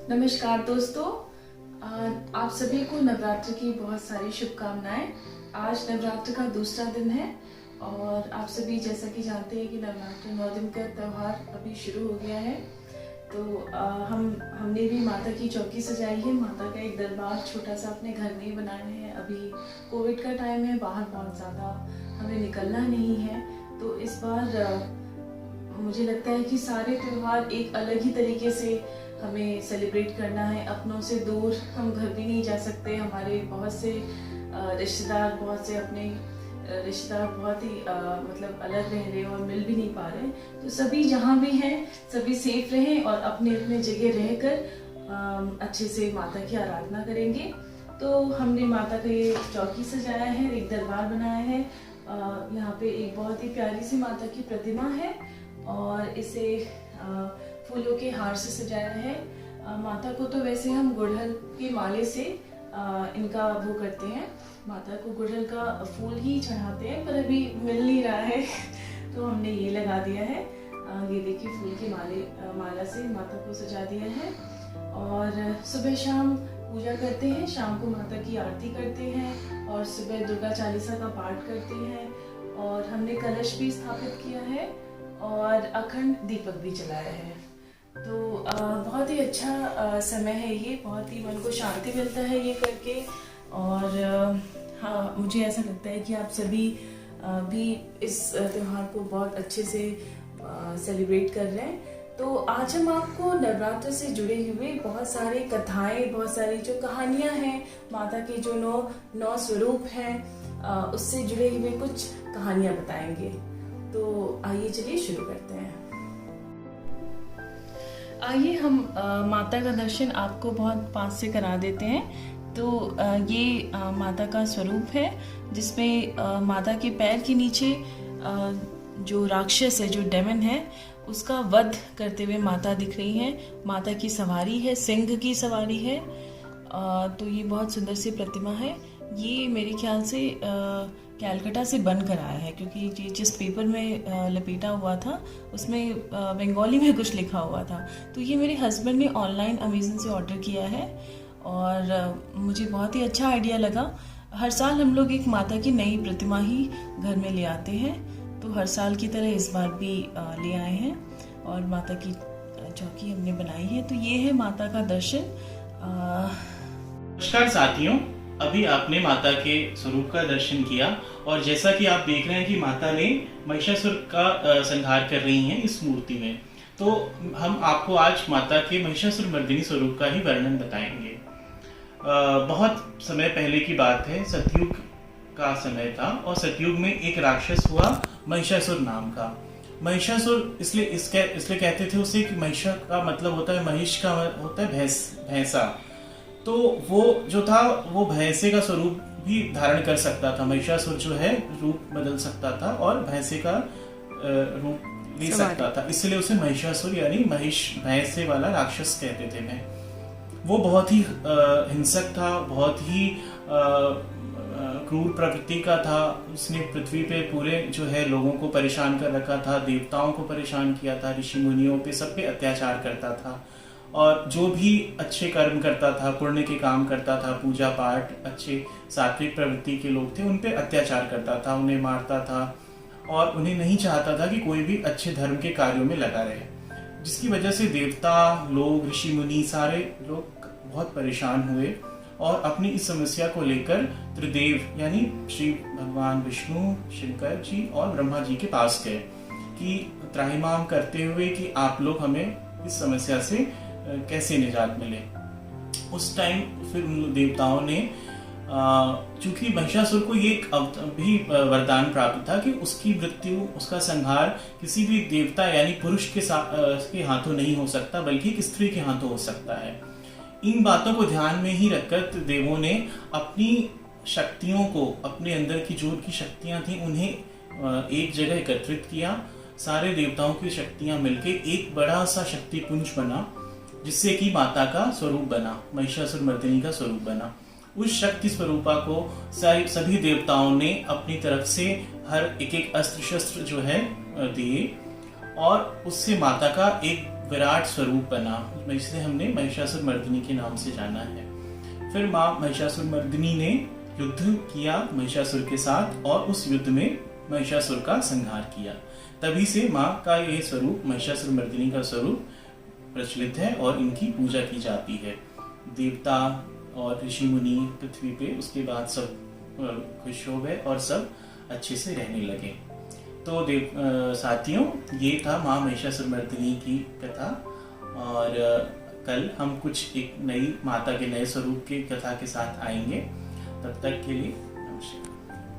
नमस्कार दोस्तों। आप सभी को नवरात्र की बहुत सारी शुभकामनाएं। आज नवरात्र का दूसरा दिन है और आप सभी जैसा कि जानते हैं कि नवरात्र 9 दिन का त्यौहार अभी शुरू हो गया है। तो हमने भी माता की चौकी सजाई है। माता का एक दरबार छोटा सा अपने घर में ही बनाए हैं। अभी कोविड का टाइम है, बाहर बहुत ज़्यादा हमें निकलना नहीं है, तो इस बार मुझे लगता है कि सारे त्यौहार एक अलग ही तरीके से हमें सेलिब्रेट करना है। अपनों से दूर हम घर भी नहीं जा सकते। हमारे बहुत से रिश्तेदार, बहुत से अपने रिश्तेदार बहुत ही मतलब अलग रह रहे हैं और मिल भी नहीं पा रहे। तो सभी जहाँ भी हैं सभी सेफ रहें और अपने अपने जगह रहकर अच्छे से माता की आराधना करेंगे। तो हमने माता का ये चौकी सजाया है, एक दरबार बनाया है। यहाँ पे एक बहुत ही प्यारी सी माता की प्रतिमा है और इसे फूलों के हार से सजाया है। माता को तो वैसे हम गुड़हल के माले से इनका वो करते हैं, माता को गुड़हल का फूल ही चढ़ाते हैं, पर अभी मिल नहीं रहा है तो हमने ये लगा दिया है। गेंदे के फूल के माला से माता को सजा दिया है और सुबह शाम पूजा करते हैं। शाम को माता की आरती करते हैं और सुबह दुर्गा चालीसा का पाठ करते हैं और हमने कलश भी स्थापित किया है और अखंड दीपक भी जलाया है। तो बहुत ही अच्छा समय है ये, बहुत ही मन को शांति मिलता है ये करके। और हाँ, मुझे ऐसा लगता है कि आप सभी भी इस त्यौहार को बहुत अच्छे से सेलिब्रेट कर रहे हैं। तो आज हम आपको नवरात्र से जुड़े हुए बहुत सारे कथाएं, बहुत सारी जो कहानियां हैं, माता के जो नौ स्वरूप हैं, उससे जुड़े हुए कुछ कहानियां बताएंगे। तो आइए चलिए शुरू करते हैं। आइए हम माता का दर्शन आपको बहुत पास से करा देते हैं। तो ये माता का स्वरूप है जिसमें माता के पैर के नीचे जो राक्षस है, जो डेमन है, उसका वध करते हुए माता दिख रही है। माता की सवारी है, सिंह की सवारी है। तो ये बहुत सुंदर सी प्रतिमा है। ये मेरे ख्याल से कैलकाटा से बन कर आया है, क्योंकि ये जिस पेपर में लपेटा हुआ था उसमें बंगाली में कुछ लिखा हुआ था। तो ये मेरे हस्बैंड ने ऑनलाइन अमेज़न से ऑर्डर किया है और मुझे बहुत ही अच्छा आइडिया लगा। हर साल हम लोग एक माता की नई प्रतिमा ही घर में ले आते हैं, तो हर साल की तरह इस बार भी ले आए हैं और माता की चौकी हमने बनाई है। तो ये है माता का दर्शन। नमस्कार साथियों, अभी आपने माता के स्वरूप का दर्शन किया और जैसा कि आप देख रहे हैं कि माता ने महिषासुर का संहार कर रही हैं इस मूर्ति में। तो हम आपको आज माता के महिषासुर मर्दिनी स्वरूप का ही वर्णन बताएंगे। बहुत समय पहले की बात है, सतयुग का समय था और सतयुग में एक राक्षस हुआ महिषासुर नाम का। महिषासुर इसलिए कहते थे उसे कि महिषा का मतलब होता है, महिष का होता है भैंसा। तो वो जो था वो भैंसे का स्वरूप भी धारण कर सकता था। महिषासुर जो है रूप बदल सकता था और भैंसे का रूप ले सकता था, इसलिए उसे महिषासुर यानी भैंसे वाला राक्षस कहते थे। मैं वो बहुत ही हिंसक था, बहुत ही क्रूर प्रवृत्ति का था। उसने पृथ्वी पे पूरे जो है लोगों को परेशान कर रखा था, देवताओं को परेशान किया था, ऋषि मुनियों पे सब पे अत्याचार करता था और जो भी अच्छे कर्म करता था, पुण्य के काम करता था, पूजा पाठ, अच्छे सात्विक प्रवृत्ति के लोग थे, उन पे अत्याचार करता था, उन्हें मारता था और उन्हें नहीं चाहता था कि कोई भी अच्छे धर्म के कार्यों में लगा रहे, जिसकी वजह से देवता लोग, ऋषि मुनि सारे लोग बहुत परेशान हुए और अपनी इस समस्या को लेकर त्रिदेव यानी श्री भगवान विष्णु, शंकर जी और ब्रह्मा जी के पास गए कि त्राहिमाम करते हुए कि आप लोग हमें इस समस्या से कैसे निजात मिले। उस टाइम फिर उन देवताओं ने, चूंकि महिषासुर को ये भी वरदान प्राप्त था कि उसकी मृत्यु, उसका संहार किसी भी देवता यानी पुरुष के हाथों नहीं हो सकता, बल्कि एक स्त्री के हाथों हो सकता है। इन बातों को ध्यान में ही रखकर देवों ने अपनी शक्तियों को, अपने अंदर की जो उनकी शक्तियां थी उन्हें एक जगह एकत्रित किया। सारे देवताओं की शक्तियां मिलकर एक बड़ा सा शक्ति पुंज बना, जिससे कि माता का स्वरूप बना, महिषासुर मर्दिनी का स्वरूप बना। उस शक्ति स्वरूपा को सभी देवताओं ने अपनी तरफ से हर एक अस्त्र शस्त्र जो है दिए और उससे माता का एक विराट स्वरूप बना, जिसे हमने महिषासुर मर्दिनी के नाम से जाना है। फिर माँ महिषासुर मर्दिनी ने युद्ध किया महिषासुर के साथ और उस युद्ध में महिषासुर का संहार किया। तभी से माँ का यह स्वरूप, महिषासुर मर्दिनी का स्वरूप प्रचलित है और इनकी पूजा की जाती है। देवता और ऋषि मुनि पृथ्वी पे उसके बाद सब खुश हो गए और सब अच्छे से रहने लगे। तो साथियों, ये था माँ महिषासुर मर्दिनी की कथा। और कल हम कुछ एक नई माता के नए स्वरूप की कथा के साथ आएंगे। तब तक के लिए नमस्कार।